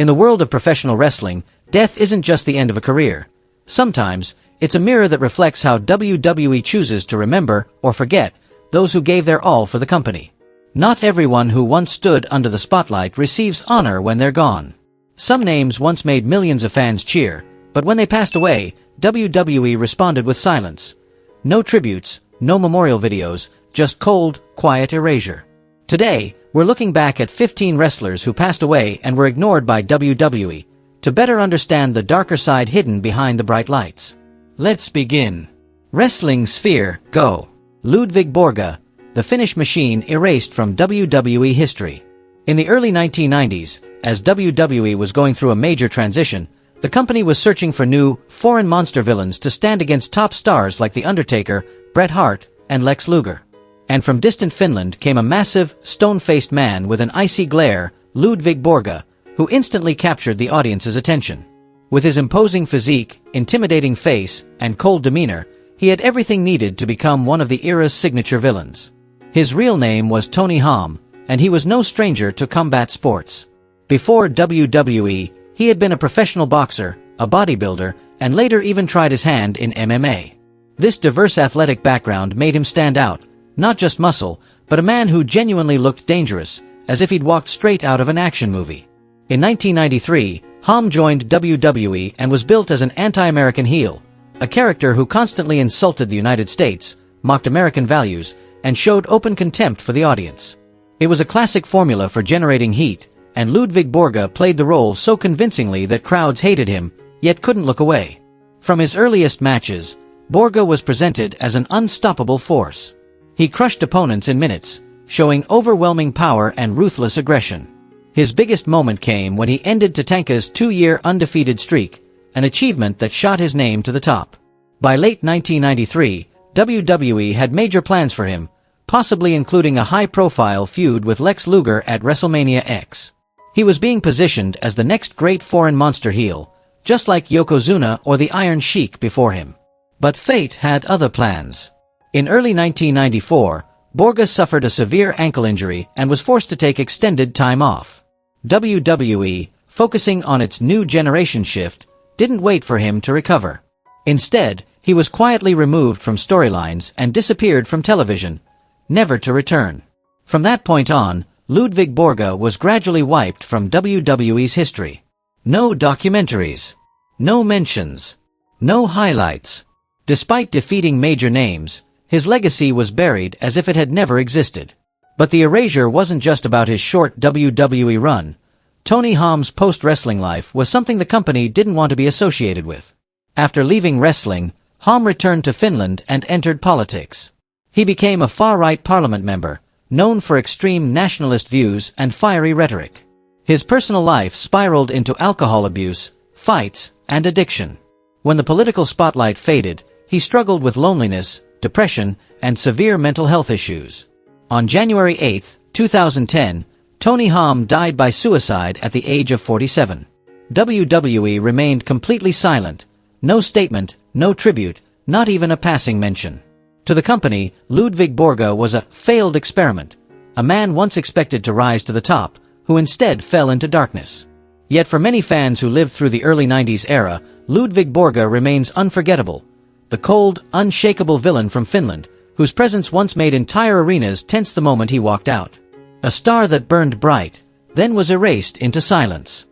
In the world of professional wrestling, death isn't just the end of a career. Sometimes, it's a mirror that reflects how WWE chooses to remember or forget those who gave their all for the company. Not everyone who once stood under the spotlight receives honor when they're gone. Some names once made millions of fans cheer, but when they passed away, WWE responded with silence. No tributes, no memorial videos, just cold, quiet erasure. Today, we're looking back at 15 wrestlers who passed away and were ignored by WWE, to better understand the darker side hidden behind the bright lights. Let's begin. Wrestling Sphere, Go. Ludvig Borga, the Finnish machine erased from WWE history. In the early 1990s, as WWE was going through a major transition, the company was searching for new, foreign monster villains to stand against top stars like The Undertaker, Bret Hart, and Lex Luger. And from distant Finland came a massive, stone-faced man with an icy glare, Ludvig Borga, who instantly captured the audience's attention. With his imposing physique, intimidating face, and cold demeanor, he had everything needed to become one of the era's signature villains. His real name was Tony Hom, and he was no stranger to combat sports. Before WWE, he had been a professional boxer, a bodybuilder, and later even tried his hand in MMA. This diverse athletic background made him stand out, not just muscle, but a man who genuinely looked dangerous, as if he'd walked straight out of an action movie. In 1993, Hom joined WWE and was built as an anti-American heel, a character who constantly insulted the United States, mocked American values, and showed open contempt for the audience. It was a classic formula for generating heat, and Ludvig Borga played the role so convincingly that crowds hated him, yet couldn't look away. From his earliest matches, Borga was presented as an unstoppable force. He crushed opponents in minutes, showing overwhelming power and ruthless aggression. His biggest moment came when he ended Tatanka's 2-year undefeated streak, an achievement that shot his name to the top. By late 1993, WWE had major plans for him, possibly including a high-profile feud with Lex Luger at WrestleMania X. He was being positioned as the next great foreign monster heel, just like Yokozuna or the Iron Sheik before him. But fate had other plans. In early 1994, Borga suffered a severe ankle injury and was forced to take extended time off. WWE, focusing on its new generation shift, didn't wait for him to recover. Instead, he was quietly removed from storylines and disappeared from television, never to return. From that point on, Ludvig Borga was gradually wiped from WWE's history. No documentaries. No mentions. No highlights. Despite defeating major names, his legacy was buried as if it had never existed. But the erasure wasn't just about his short WWE run. Tony Hom's post-wrestling life was something the company didn't want to be associated with. After leaving wrestling, Hom returned to Finland and entered politics. He became a far-right parliament member, known for extreme nationalist views and fiery rhetoric. His personal life spiraled into alcohol abuse, fights, and addiction. When the political spotlight faded, he struggled with loneliness, depression, and severe mental health issues. On January 8, 2010, Tony Hom died by suicide at the age of 47. WWE remained completely silent. No statement, no tribute, not even a passing mention. To the company, Ludvig Borga was a failed experiment, a man once expected to rise to the top, who instead fell into darkness. Yet for many fans who lived through the early 90s era, Ludvig Borga remains unforgettable. The cold, unshakable villain from Finland, whose presence once made entire arenas tense the moment he walked out. A star that burned bright, then was erased into silence.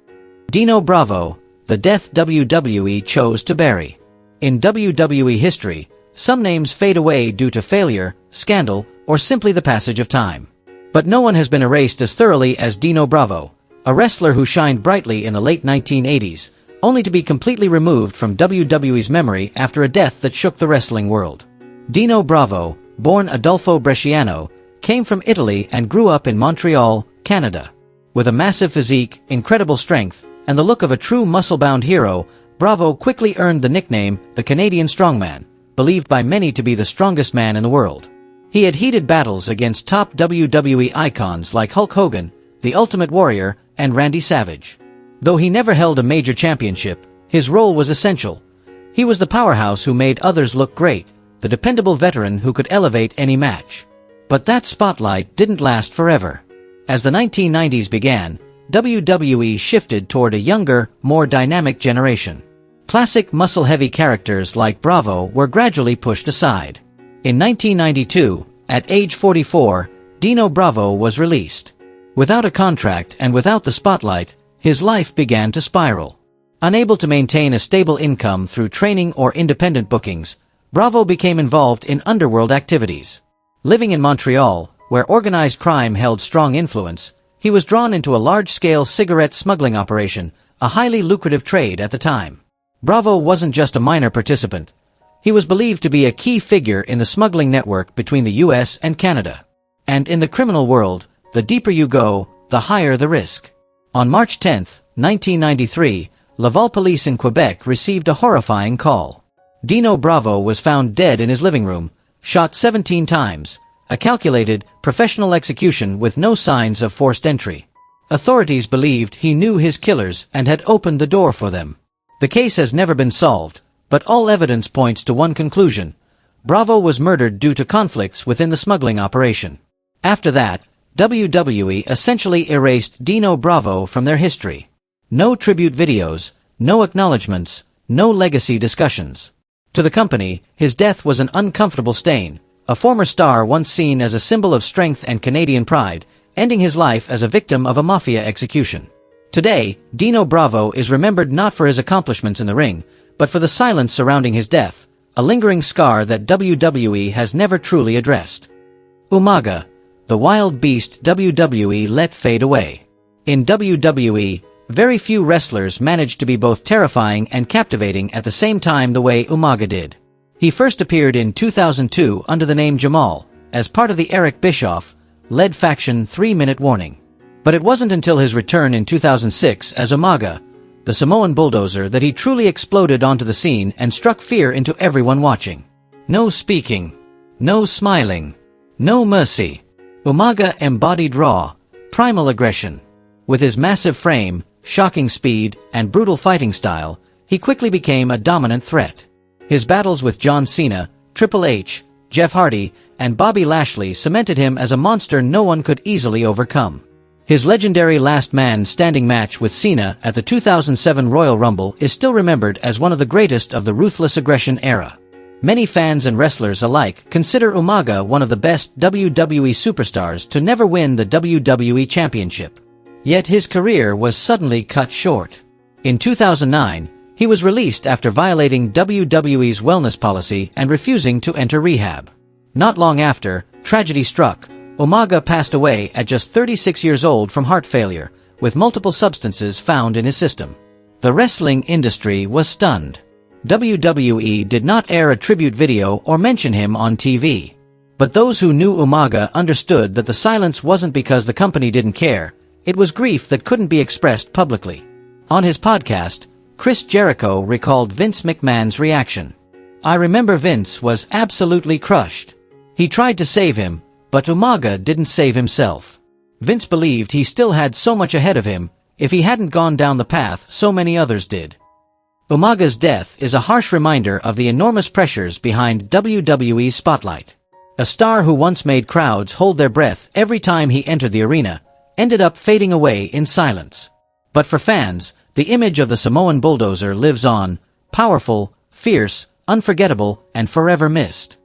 Dino Bravo, the death WWE chose to bury. In WWE history, some names fade away due to failure, scandal, or simply the passage of time. But no one has been erased as thoroughly as Dino Bravo, a wrestler who shined brightly in the late 1980s, only to be completely removed from WWE's memory after a death that shook the wrestling world. Dino Bravo, born Adolfo Bresciano, came from Italy and grew up in Montreal, Canada. With a massive physique, incredible strength, and the look of a true muscle-bound hero, Bravo quickly earned the nickname the Canadian Strongman, believed by many to be the strongest man in the world. He had heated battles against top WWE icons like Hulk Hogan, The Ultimate Warrior, and Randy Savage. Though he never held a major championship, his role was essential. He was the powerhouse who made others look great, the dependable veteran who could elevate any match. But that spotlight didn't last forever. As the 1990s began, WWE shifted toward a younger, more dynamic generation. Classic muscle-heavy characters like Bravo were gradually pushed aside. In 1992, at age 44, Dino Bravo was released. Without a contract and without the spotlight, his life began to spiral. Unable to maintain a stable income through training or independent bookings, Bravo became involved in underworld activities. Living in Montreal, where organized crime held strong influence, he was drawn into a large-scale cigarette smuggling operation, a highly lucrative trade at the time. Bravo wasn't just a minor participant. He was believed to be a key figure in the smuggling network between the US and Canada. And in the criminal world, the deeper you go, the higher the risk. On March 10, 1993, Laval police in Quebec received a horrifying call. Dino Bravo was found dead in his living room, shot 17 times, a calculated, professional execution with no signs of forced entry. Authorities believed he knew his killers and had opened the door for them. The case has never been solved, but all evidence points to one conclusion: Bravo was murdered due to conflicts within the smuggling operation. After that, WWE essentially erased Dino Bravo from their history. No tribute videos, no acknowledgements, no legacy discussions. To the company, his death was an uncomfortable stain, a former star once seen as a symbol of strength and Canadian pride, ending his life as a victim of a mafia execution. Today, Dino Bravo is remembered not for his accomplishments in the ring, but for the silence surrounding his death, a lingering scar that WWE has never truly addressed. Umaga, the wild beast WWE let fade away. In WWE, very few wrestlers managed to be both terrifying and captivating at the same time the way Umaga did. He first appeared in 2002 under the name Jamal, as part of the Eric Bischoff-led faction 3-Minute Warning. But it wasn't until his return in 2006 as Umaga, the Samoan bulldozer, that he truly exploded onto the scene and struck fear into everyone watching. No speaking. No smiling. No mercy. Umaga embodied raw, primal aggression. With his massive frame, shocking speed, and brutal fighting style, he quickly became a dominant threat. His battles with John Cena, Triple H, Jeff Hardy, and Bobby Lashley cemented him as a monster no one could easily overcome. His legendary Last Man Standing match with Cena at the 2007 Royal Rumble is still remembered as one of the greatest of the ruthless aggression era. Many fans and wrestlers alike consider Umaga one of the best WWE superstars to never win the WWE Championship. Yet his career was suddenly cut short. In 2009, he was released after violating WWE's wellness policy and refusing to enter rehab. Not long after, tragedy struck. Umaga passed away at just 36 years old from heart failure, with multiple substances found in his system. The wrestling industry was stunned. WWE did not air a tribute video or mention him on TV. But those who knew Umaga understood that the silence wasn't because the company didn't care. It was grief that couldn't be expressed publicly. On his podcast, Chris Jericho recalled Vince McMahon's reaction. "I remember Vince was absolutely crushed. He tried to save him, but Umaga didn't save himself. Vince believed he still had so much ahead of him if he hadn't gone down the path so many others did." Umaga's death is a harsh reminder of the enormous pressures behind WWE's spotlight. A star who once made crowds hold their breath every time he entered the arena ended up fading away in silence. But for fans, the image of the Samoan bulldozer lives on, powerful, fierce, unforgettable, and forever missed.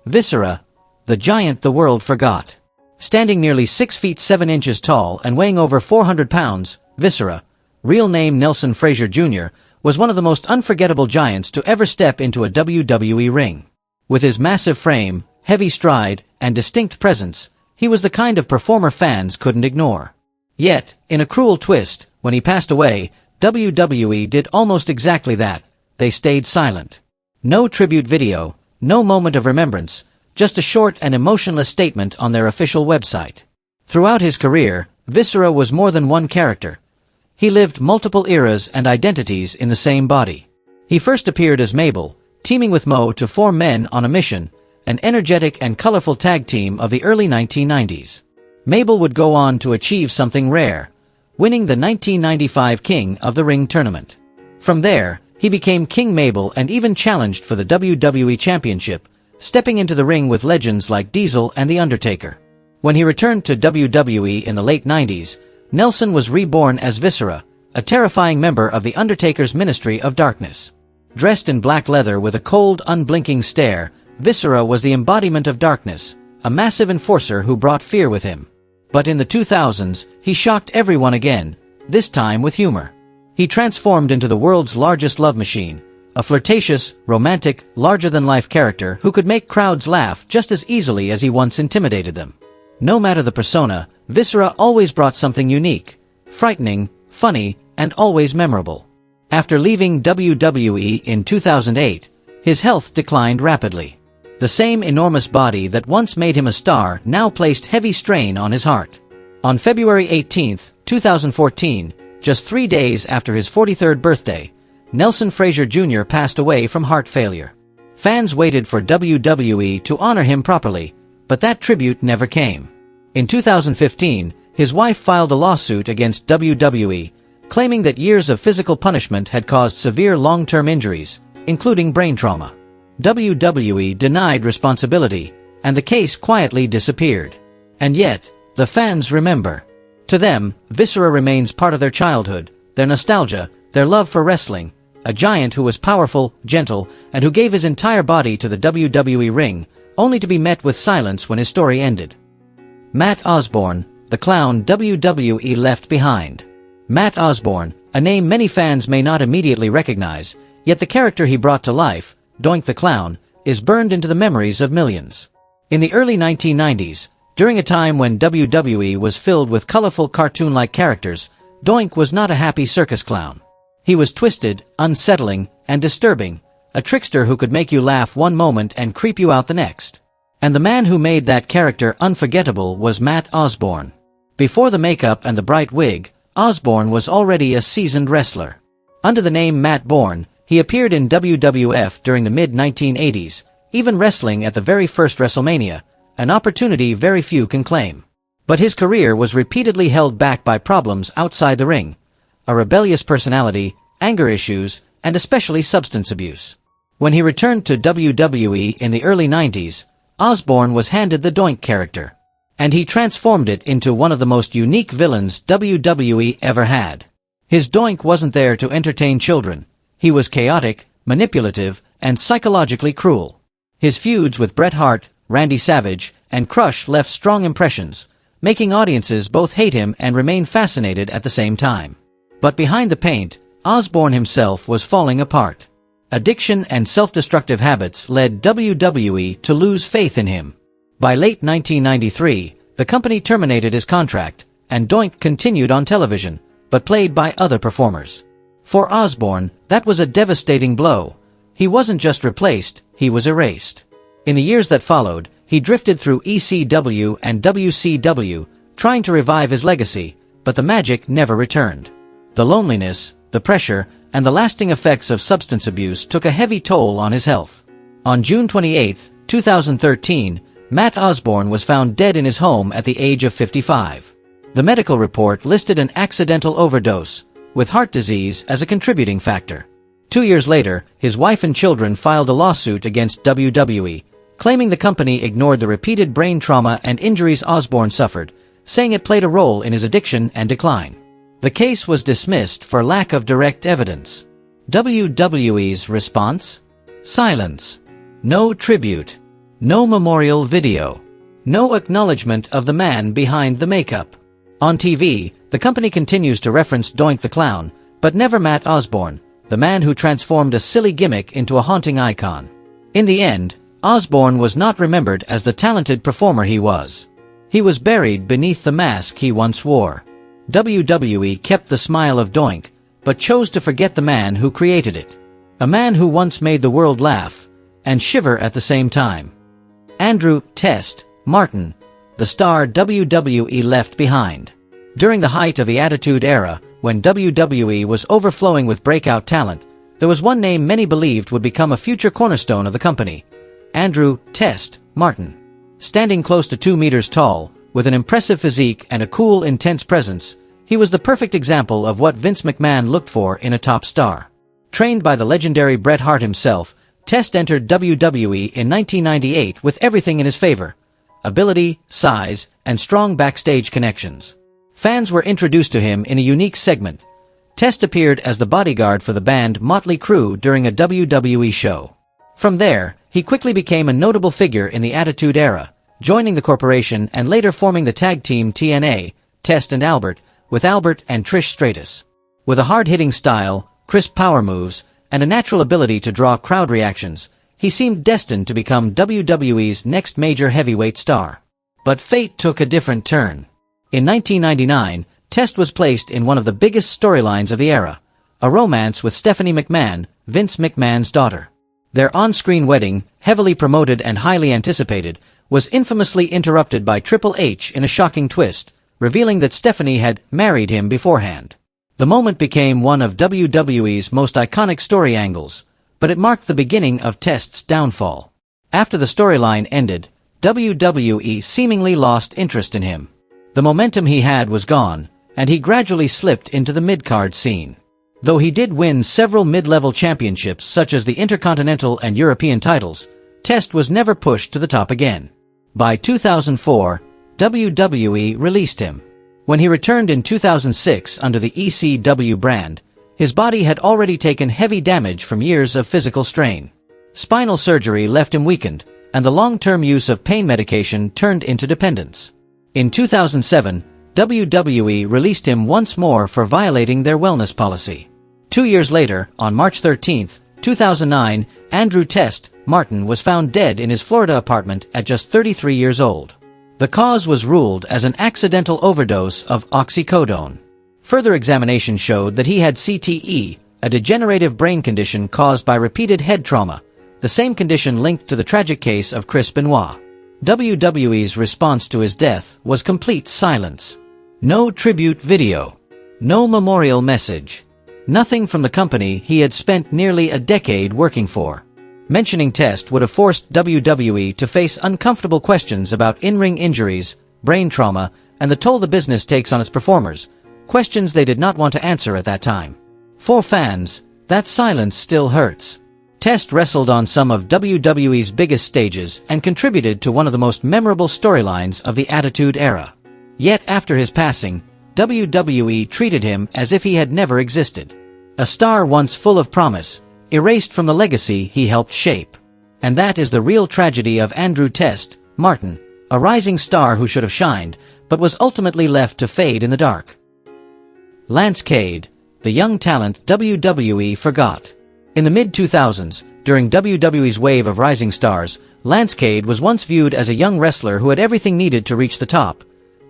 Viscera, the giant the world forgot. Standing nearly 6 feet 7 inches tall and weighing over 400 pounds, Viscera, real name Nelson Frazier Jr., was one of the most unforgettable giants to ever step into a WWE ring. With his massive frame, heavy stride, and distinct presence, he was the kind of performer fans couldn't ignore. Yet, in a cruel twist, when he passed away, WWE did almost exactly that. They stayed silent. No tribute video, no moment of remembrance, just a short and emotionless statement on their official website. Throughout his career, Viscera was more than one character. He lived multiple eras and identities in the same body. He first appeared as Mabel, teaming with Mo to form Men on a Mission, an energetic and colorful tag team of the early 1990s. Mabel would go on to achieve something rare, winning the 1995 King of the Ring tournament. From there, he became King Mabel and even challenged for the WWE Championship, stepping into the ring with legends like Diesel and The Undertaker. When he returned to WWE in the late 90s, Nelson was reborn as Viscera, a terrifying member of the Undertaker's Ministry of Darkness. Dressed in black leather with a cold, unblinking stare, Viscera was the embodiment of darkness, a massive enforcer who brought fear with him. But in the 2000s, he shocked everyone again, this time with humor. He transformed into the world's largest love machine, a flirtatious, romantic, larger-than-life character who could make crowds laugh just as easily as he once intimidated them. No matter the persona, Viscera always brought something unique, frightening, funny, and always memorable. After leaving WWE in 2008, his health declined rapidly. The same enormous body that once made him a star now placed heavy strain on his heart. On February 18, 2014, just 3 days after his 43rd birthday, Nelson Frazier Jr. passed away from heart failure. Fans waited for WWE to honor him properly, but that tribute never came. In 2015, his wife filed a lawsuit against WWE, claiming that years of physical punishment had caused severe long-term injuries, including brain trauma. WWE denied responsibility, and the case quietly disappeared. And yet, the fans remember. To them, Viscera remains part of their childhood, their nostalgia, their love for wrestling, a giant who was powerful, gentle, and who gave his entire body to the WWE ring, only to be met with silence when his story ended. Matt Osborne, the clown WWE left behind. Matt Osborne, a name many fans may not immediately recognize, yet the character he brought to life, Doink the Clown, is burned into the memories of millions. In the early 1990s, during a time when WWE was filled with colorful cartoon-like characters, Doink was not a happy circus clown. He was twisted, unsettling, and disturbing, a trickster who could make you laugh one moment and creep you out the next. And the man who made that character unforgettable was Matt Osborne. Before the makeup and the bright wig, Osborne was already a seasoned wrestler. Under the name Matt Bourne, he appeared in WWF during the mid-1980s, even wrestling at the very first WrestleMania, an opportunity very few can claim. But his career was repeatedly held back by problems outside the ring, a rebellious personality, anger issues, and especially substance abuse. When he returned to WWE in the early 90s, Osborne was handed the Doink character, and he transformed it into one of the most unique villains WWE ever had. His Doink wasn't there to entertain children. He was chaotic, manipulative, and psychologically cruel. His feuds with Bret Hart, Randy Savage, and Crush left strong impressions, making audiences both hate him and remain fascinated at the same time. But behind the paint, Osborne himself was falling apart. Addiction and self-destructive habits led WWE to lose faith in him. By late 1993, the company terminated his contract, and Doink continued on television, but played by other performers. For Osborne, that was a devastating blow. He wasn't just replaced, he was erased. In the years that followed, he drifted through ECW and WCW, trying to revive his legacy, but the magic never returned. The loneliness, the pressure, and the lasting effects of substance abuse took a heavy toll on his health. On June 28, 2013, Matt Osborne was found dead in his home at the age of 55. The medical report listed an accidental overdose, with heart disease as a contributing factor. 2 years later, his wife and children filed a lawsuit against WWE, claiming the company ignored the repeated brain trauma and injuries Osborne suffered, saying it played a role in his addiction and decline. The case was dismissed for lack of direct evidence. WWE's response? Silence. No tribute. No memorial video. No acknowledgement of the man behind the makeup. On TV, the company continues to reference Doink the Clown, but never Matt Osborne, the man who transformed a silly gimmick into a haunting icon. In the end, Osborne was not remembered as the talented performer he was. He was buried beneath the mask he once wore. WWE kept the smile of Doink, but chose to forget the man who created it. A man who once made the world laugh and shiver at the same time. Andrew "Test" Martin, the star WWE left behind. During the height of the Attitude Era, when WWE was overflowing with breakout talent, there was one name many believed would become a future cornerstone of the company: Andrew "Test" Martin. Standing close to 2 meters tall, with an impressive physique and a cool, intense presence, he was the perfect example of what Vince McMahon looked for in a top star. Trained by the legendary Bret Hart himself, Test entered WWE in 1998 with everything in his favor: ability, size, and strong backstage connections. Fans were introduced to him in a unique segment. Test appeared as the bodyguard for the band Motley Crue during a WWE show. From there, he quickly became a notable figure in the Attitude Era, joining the corporation and later forming the tag team TNA, Test and Albert, with Albert and Trish Stratus. With a hard-hitting style, crisp power moves, and a natural ability to draw crowd reactions, he seemed destined to become WWE's next major heavyweight star. But fate took a different turn. In 1999, Test was placed in one of the biggest storylines of the era, a romance with Stephanie McMahon, Vince McMahon's daughter. Their on-screen wedding, heavily promoted and highly anticipated, was infamously interrupted by Triple H in a shocking twist, revealing that Stephanie had married him beforehand. The moment became one of WWE's most iconic story angles, but it marked the beginning of Test's downfall. After the storyline ended, WWE seemingly lost interest in him. The momentum he had was gone, and he gradually slipped into the mid-card scene. Though he did win several mid-level championships such as the Intercontinental and European titles, Test was never pushed to the top again. By 2004, WWE released him. When he returned in 2006 under the ECW brand, his body had already taken heavy damage from years of physical strain. Spinal surgery left him weakened, and the long-term use of pain medication turned into dependence. In 2007, WWE released him once more for violating their wellness policy. 2 years later, on March 13, 2009, Andrew Test Martin was found dead in his Florida apartment at just 33 years old. The cause was ruled as an accidental overdose of oxycodone. Further examination showed that he had CTE, a degenerative brain condition caused by repeated head trauma, the same condition linked to the tragic case of Chris Benoit. WWE's response to his death was complete silence. No tribute video. No memorial message. Nothing from the company he had spent nearly a decade working for. Mentioning Test would have forced WWE to face uncomfortable questions about in-ring injuries, brain trauma, and the toll the business takes on its performers, questions they did not want to answer at that time. For fans, that silence still hurts. Test wrestled on some of WWE's biggest stages and contributed to one of the most memorable storylines of the Attitude Era. Yet after his passing, WWE treated him as if he had never existed. A star once full of promise, erased from the legacy he helped shape. And that is the real tragedy of Andrew Test Martin, a rising star who should have shined, but was ultimately left to fade in the dark. Lance Cade, the young talent WWE forgot. In the mid-2000s, during WWE's wave of rising stars, Lance Cade was once viewed as a young wrestler who had everything needed to reach the top.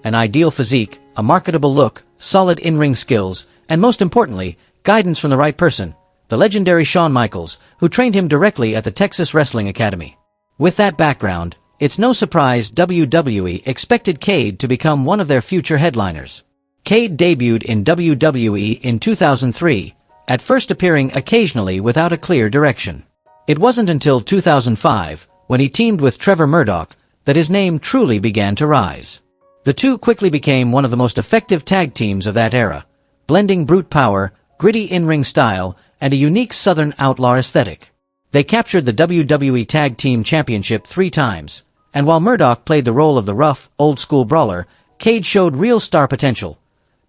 An ideal physique, a marketable look, solid in-ring skills, and most importantly, guidance from the right person, the legendary Shawn Michaels, who trained him directly at the Texas Wrestling Academy. With that background, it's no surprise WWE expected Cade to become one of their future headliners. Cade debuted in WWE in 2003, at first appearing occasionally without a clear direction. It wasn't until 2005, when he teamed with Trevor Murdoch, that his name truly began to rise. The two quickly became one of the most effective tag teams of that era, blending brute power, gritty in-ring style, and a unique Southern outlaw aesthetic. They captured the WWE Tag Team Championship 3 times, and while Murdoch played the role of the rough, old-school brawler, Cade showed real star potential.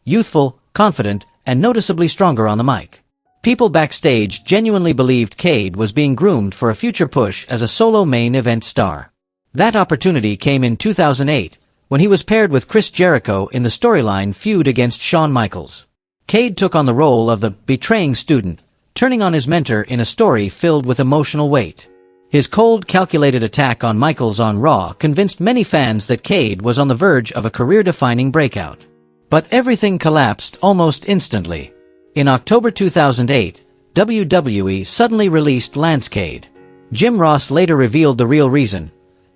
Youthful, confident, and noticeably stronger on the mic. People backstage genuinely believed Cade was being groomed for a future push as a solo main event star. That opportunity came in 2008, when he was paired with Chris Jericho in the storyline feud against Shawn Michaels. Cade took on the role of the betraying student, turning on his mentor in a story filled with emotional weight. His cold, calculated attack on Michaels on Raw convinced many fans that Cade was on the verge of a career-defining breakout. But everything collapsed almost instantly. In October 2008, WWE suddenly released Lance Cade. Jim Ross later revealed the real reason.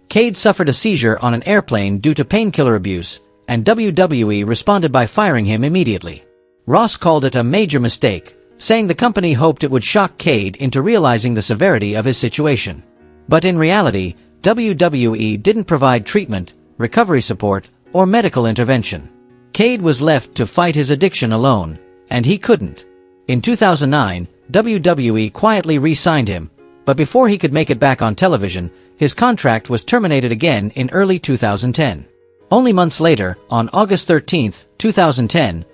Cade suffered a seizure on an airplane due to painkiller abuse, and WWE responded by firing him immediately. Ross called it a major mistake, saying the company hoped it would shock Cade into realizing the severity of his situation. But in reality, WWE didn't provide treatment, recovery support, or medical intervention. Cade was left to fight his addiction alone, and he couldn't. In 2009, WWE quietly re-signed him, but before he could make it back on television, his contract was terminated again in early 2010. Only months later, on August 13, 2010,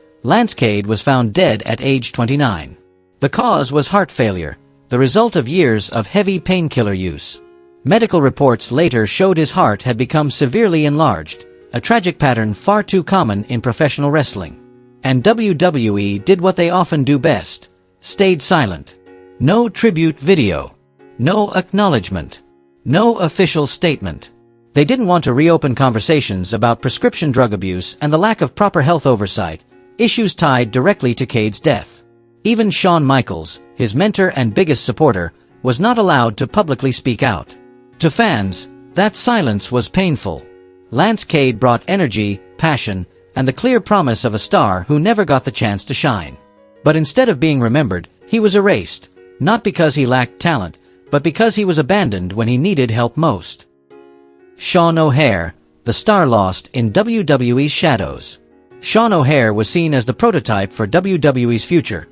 Cade was found dead at age 29. The cause was heart failure, the result of years of heavy painkiller use. Medical reports later showed his heart had become severely enlarged, a tragic pattern far too common in professional wrestling. And WWE did what they often do best: stayed silent. No tribute video. No acknowledgement. No official statement. They didn't want to reopen conversations about prescription drug abuse and the lack of proper health oversight, issues tied directly to Cade's death. Even Shawn Michaels, his mentor and biggest supporter, was not allowed to publicly speak out. To fans, that silence was painful. Cade brought energy, passion, and the clear promise of a star who never got the chance to shine. But instead of being remembered, he was erased, not because he lacked talent, but because he was abandoned when he needed help most. Sean O'Haire, the star lost in WWE's shadows. Sean O'Haire was seen as the prototype for WWE's future.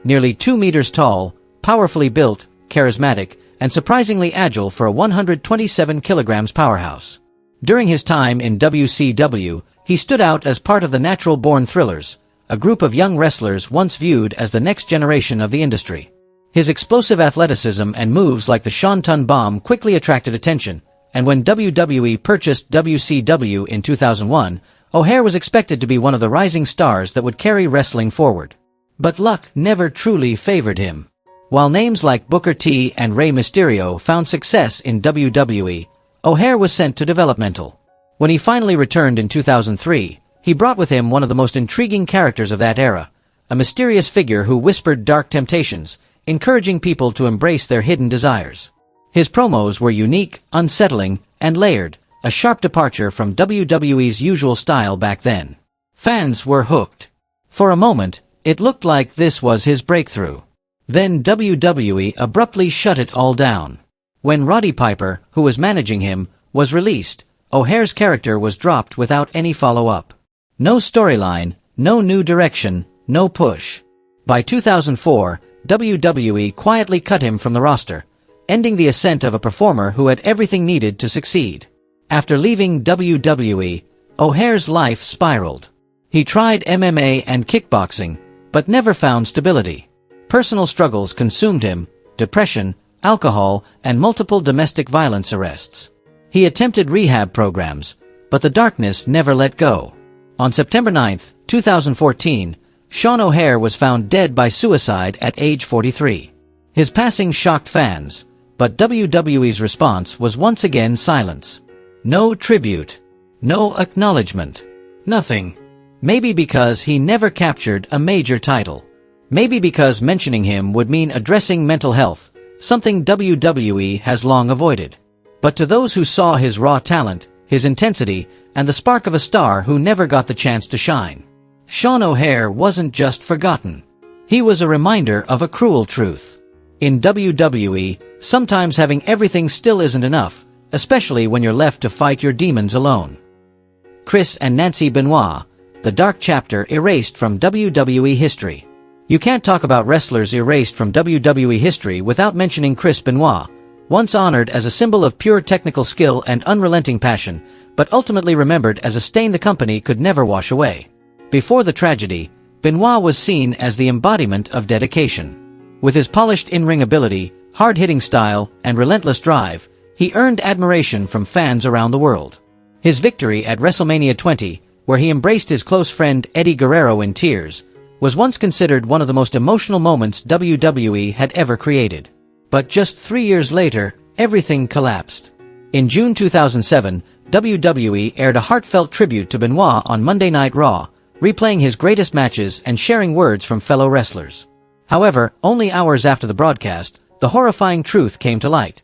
Nearly 2 meters tall, powerfully built, charismatic, and surprisingly agile for a 127 kilograms powerhouse. During his time in WCW, he stood out as part of the Natural-Born Thrillers, a group of young wrestlers once viewed as the next generation of the industry. His explosive athleticism and moves like the Shanton Bomb quickly attracted attention, and when WWE purchased WCW in 2001, O'Haire was expected to be one of the rising stars that would carry wrestling forward. But luck never truly favored him. While names like Booker T and Rey Mysterio found success in WWE, O'Haire was sent to developmental. When he finally returned in 2003, he brought with him one of the most intriguing characters of that era, a mysterious figure who whispered dark temptations, encouraging people to embrace their hidden desires. His promos were unique, unsettling, and layered, a sharp departure from WWE's usual style back then. Fans were hooked. For a moment, it looked like this was his breakthrough. Then WWE abruptly shut it all down. When Roddy Piper, who was managing him, was released, O'Haire's character was dropped without any follow-up. No storyline, no new direction, no push. By 2004, WWE quietly cut him from the roster, ending the ascent of a performer who had everything needed to succeed. After leaving WWE, O'Haire's life spiraled. He tried MMA and kickboxing, but never found stability. Personal struggles consumed him: depression, alcohol, and multiple domestic violence arrests. He attempted rehab programs, but the darkness never let go. On September 9, 2014, Sean O'Haire was found dead by suicide at age 43. His passing shocked fans, but WWE's response was once again silence. No tribute. No acknowledgement. Nothing. Maybe because he never captured a major title. Maybe because mentioning him would mean addressing mental health, something WWE has long avoided. But to those who saw his raw talent, his intensity, and the spark of a star who never got the chance to shine, Sean O'Haire wasn't just forgotten. He was a reminder of a cruel truth. In WWE, sometimes having everything still isn't enough, especially when you're left to fight your demons alone. Chris and Nancy Benoit, the dark chapter erased from WWE history. You can't talk about wrestlers erased from WWE history without mentioning Chris Benoit, once honored as a symbol of pure technical skill and unrelenting passion, but ultimately remembered as a stain the company could never wash away. Before the tragedy, Benoit was seen as the embodiment of dedication. With his polished in-ring ability, hard-hitting style, and relentless drive, he earned admiration from fans around the world. His victory at WrestleMania 20, where he embraced his close friend Eddie Guerrero in tears, was once considered one of the most emotional moments WWE had ever created. But just 3 years later, everything collapsed. In June 2007, WWE aired a heartfelt tribute to Benoit on Monday Night Raw, replaying his greatest matches and sharing words from fellow wrestlers. However, only hours after the broadcast, the horrifying truth came to light.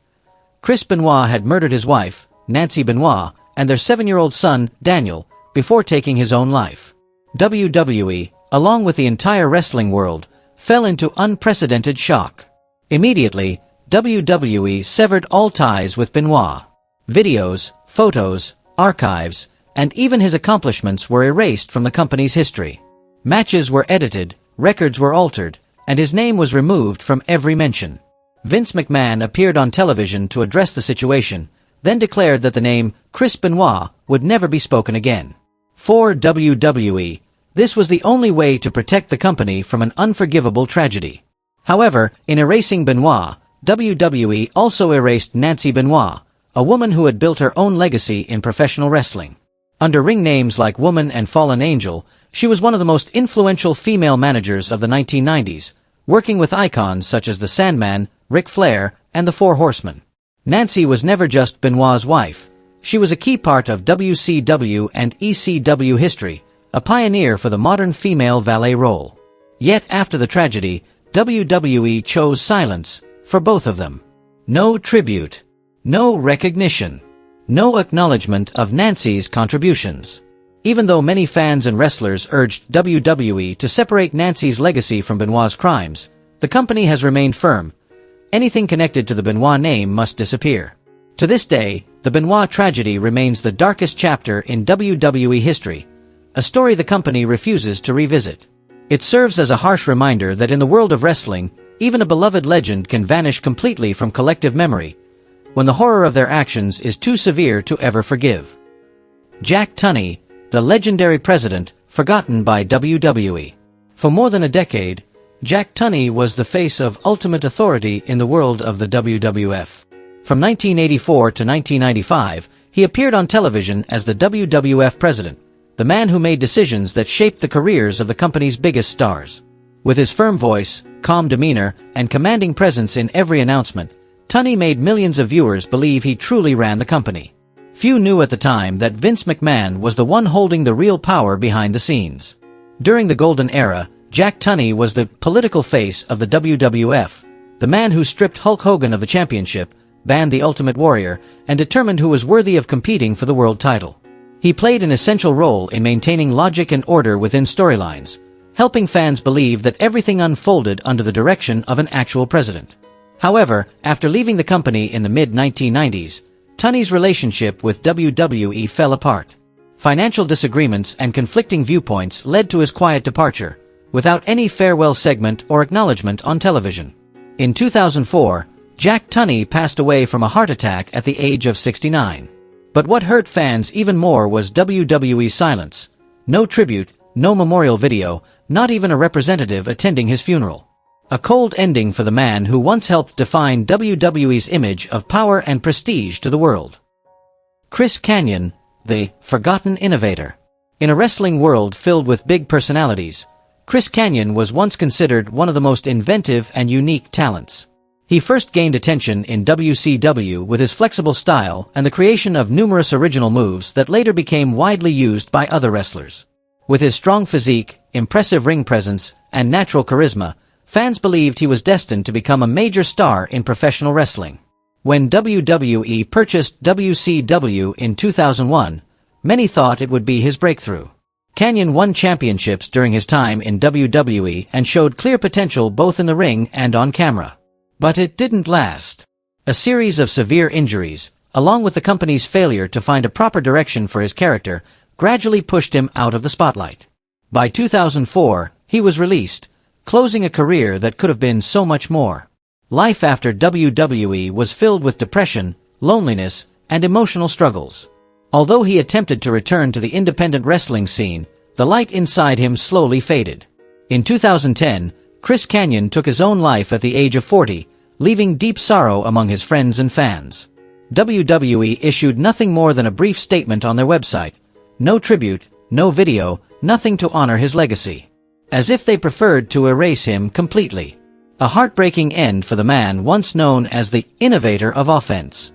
Chris Benoit had murdered his wife, Nancy Benoit, and their 7-year-old son, Daniel, before taking his own life. WWE, along with the entire wrestling world, fell into unprecedented shock. Immediately, WWE severed all ties with Benoit. Videos, photos, archives, and even his accomplishments were erased from the company's history. Matches were edited, records were altered, and his name was removed from every mention. Vince McMahon appeared on television to address the situation, then declared that the name Chris Benoit would never be spoken again. For WWE, this was the only way to protect the company from an unforgivable tragedy. However, in erasing Benoit, WWE also erased Nancy Benoit, a woman who had built her own legacy in professional wrestling. Under ring names like Woman and Fallen Angel, she was one of the most influential female managers of the 1990s, working with icons such as the Sandman, Ric Flair, and the Four Horsemen. Nancy was never just Benoit's wife. She was a key part of WCW and ECW history, a pioneer for the modern female valet role. Yet after the tragedy, WWE chose silence for both of them. No tribute, no recognition, no acknowledgement of Nancy's contributions. Even though many fans and wrestlers urged WWE to separate Nancy's legacy from Benoit's crimes, the company has remained firm. Anything connected to the Benoit name must disappear. To this day, the Benoit tragedy remains the darkest chapter in WWE history, a story the company refuses to revisit. It serves as a harsh reminder that in the world of wrestling, even a beloved legend can vanish completely from collective memory, when the horror of their actions is too severe to ever forgive. Jack Tunney, the legendary president, forgotten by WWE. For more than a decade, Jack Tunney was the face of ultimate authority in the world of the WWF. From 1984 to 1995, he appeared on television as the WWF president, the man who made decisions that shaped the careers of the company's biggest stars. With his firm voice, calm demeanor, and commanding presence in every announcement, Tunney made millions of viewers believe he truly ran the company. Few knew at the time that Vince McMahon was the one holding the real power behind the scenes. During the golden era, Jack Tunney was the political face of the WWF, the man who stripped Hulk Hogan of the championship, banned the Ultimate Warrior, and determined who was worthy of competing for the world title. He played an essential role in maintaining logic and order within storylines, helping fans believe that everything unfolded under the direction of an actual president. However, after leaving the company in the mid-1990s, Tunney's relationship with WWE fell apart. Financial disagreements and conflicting viewpoints led to his quiet departure, without any farewell segment or acknowledgement on television. In 2004, Jack Tunney passed away from a heart attack at the age of 69. But what hurt fans even more was WWE's silence. No tribute, no memorial video, not even a representative attending his funeral. A cold ending for the man who once helped define WWE's image of power and prestige to the world. Chris Kanyon, the forgotten innovator. In a wrestling world filled with big personalities, Chris Kanyon was once considered one of the most inventive and unique talents. He first gained attention in WCW with his flexible style and the creation of numerous original moves that later became widely used by other wrestlers. With his strong physique, impressive ring presence, and natural charisma, fans believed he was destined to become a major star in professional wrestling. When WWE purchased WCW in 2001, many thought it would be his breakthrough. Kanyon won championships during his time in WWE and showed clear potential both in the ring and on camera. But it didn't last. A series of severe injuries, along with the company's failure to find a proper direction for his character, gradually pushed him out of the spotlight. By 2004, he was released, closing a career that could have been so much more. Life after WWE was filled with depression, loneliness, and emotional struggles. Although he attempted to return to the independent wrestling scene, the light inside him slowly faded. In 2010, Chris Kanyon took his own life at the age of 40, leaving deep sorrow among his friends and fans. WWE issued nothing more than a brief statement on their website. No tribute, no video, nothing to honor his legacy. As if they preferred to erase him completely. A heartbreaking end for the man once known as the innovator of offense.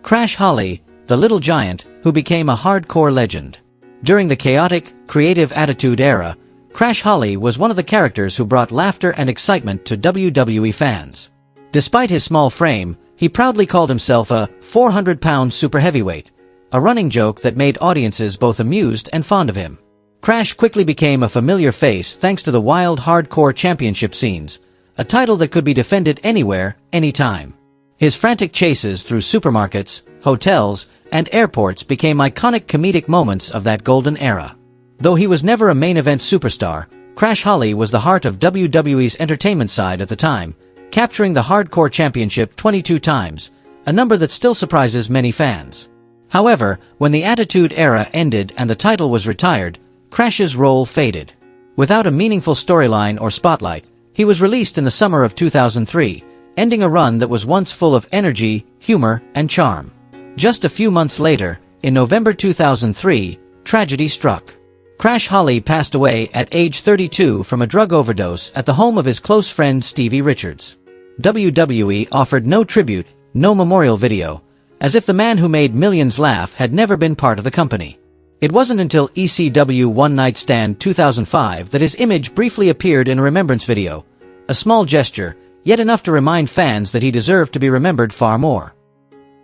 Crash Holly, the little giant, who became a hardcore legend. During the chaotic, creative attitude era, Crash Holly was one of the characters who brought laughter and excitement to WWE fans. Despite his small frame, he proudly called himself a 400-pound super heavyweight, a running joke that made audiences both amused and fond of him. Crash quickly became a familiar face thanks to the wild hardcore championship scenes, a title that could be defended anywhere, anytime. His frantic chases through supermarkets, hotels, and airports became iconic comedic moments of that golden era. Though he was never a main event superstar, Crash Holly was the heart of WWE's entertainment side at the time, capturing the Hardcore Championship 22 times, a number that still surprises many fans. However, when the Attitude Era ended and the title was retired, Crash's role faded. Without a meaningful storyline or spotlight, he was released in the summer of 2003, ending a run that was once full of energy, humor, and charm. Just a few months later, in November 2003, tragedy struck. Crash Holly passed away at age 32 from a drug overdose at the home of his close friend Stevie Richards. WWE offered no tribute, no memorial video, as if the man who made millions laugh had never been part of the company. It wasn't until ECW One Night Stand 2005 that his image briefly appeared in a remembrance video, a small gesture, yet enough to remind fans that he deserved to be remembered far more.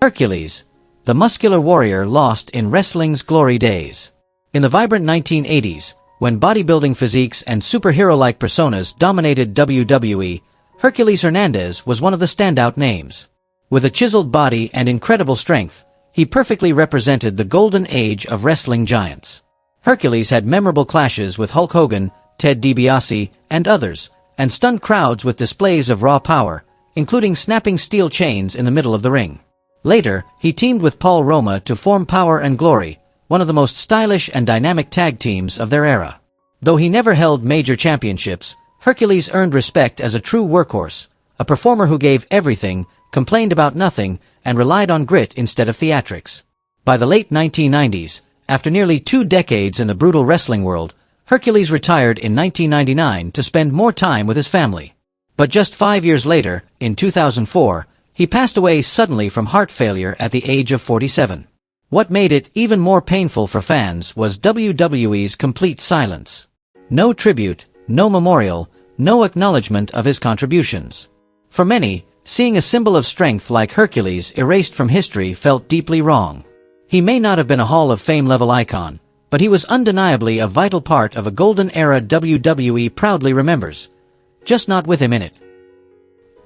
Hercules, the muscular warrior lost in wrestling's glory days. In the vibrant 1980s, when bodybuilding physiques and superhero-like personas dominated WWE, Hercules Hernandez was one of the standout names. With a chiseled body and incredible strength, he perfectly represented the golden age of wrestling giants. Hercules had memorable clashes with Hulk Hogan, Ted DiBiase, and others, and stunned crowds with displays of raw power, including snapping steel chains in the middle of the ring. Later, he teamed with Paul Roma to form Power and Glory, one of the most stylish and dynamic tag teams of their era. Though he never held major championships, Hercules earned respect as a true workhorse, a performer who gave everything, complained about nothing, and relied on grit instead of theatrics. By the late 1990s, after nearly 2 decades in the brutal wrestling world, Hercules retired in 1999 to spend more time with his family. But just 5 years later, in 2004, he passed away suddenly from heart failure at the age of 47. What made it even more painful for fans was WWE's complete silence. No tribute, no memorial, no acknowledgement of his contributions. For many, seeing a symbol of strength like Hercules erased from history felt deeply wrong. He may not have been a Hall of Fame-level icon, but he was undeniably a vital part of a golden era WWE proudly remembers, just not with him in it.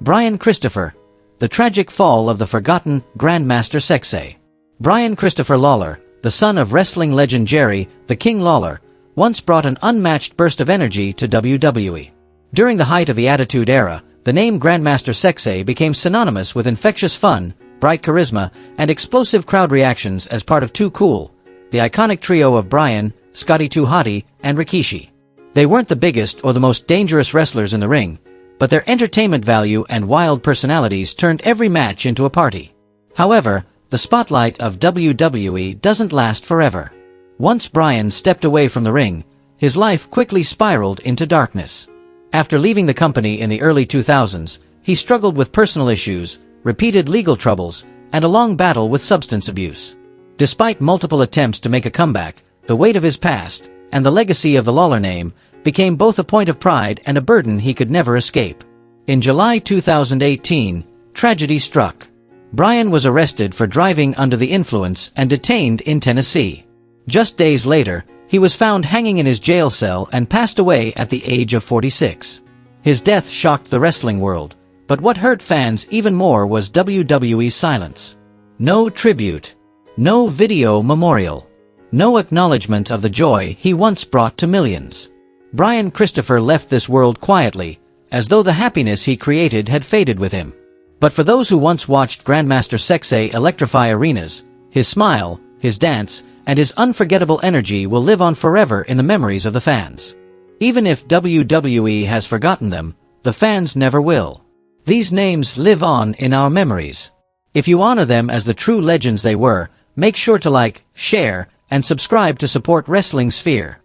Brian Christopher, the tragic fall of the forgotten Grandmaster Sexay. Brian Christopher Lawler, the son of wrestling legend Jerry, the King Lawler, once brought an unmatched burst of energy to WWE. During the height of the Attitude Era, the name Grandmaster Sexay became synonymous with infectious fun, bright charisma, and explosive crowd reactions as part of Too Cool, the iconic trio of Brian, Scotty 2 Hotty, and Rikishi. They weren't the biggest or the most dangerous wrestlers in the ring, but their entertainment value and wild personalities turned every match into a party. However, the spotlight of WWE doesn't last forever. Once Brian stepped away from the ring, his life quickly spiraled into darkness. After leaving the company in the early 2000s, he struggled with personal issues, repeated legal troubles, and a long battle with substance abuse. Despite multiple attempts to make a comeback, the weight of his past, and the legacy of the Lawler name, became both a point of pride and a burden he could never escape. In July 2018, tragedy struck. Brian was arrested for driving under the influence and detained in Tennessee. Just days later, he was found hanging in his jail cell and passed away at the age of 46. His death shocked the wrestling world, but what hurt fans even more was WWE's silence. No tribute. No video memorial. No acknowledgement of the joy he once brought to millions. Brian Christopher left this world quietly, as though the happiness he created had faded with him. But for those who once watched Grandmaster Sexay electrify arenas, his smile, his dance, and his unforgettable energy will live on forever in the memories of the fans. Even if WWE has forgotten them, the fans never will. These names live on in our memories. If you honor them as the true legends they were, make sure to like, share, and subscribe to support Wrestling Sphere.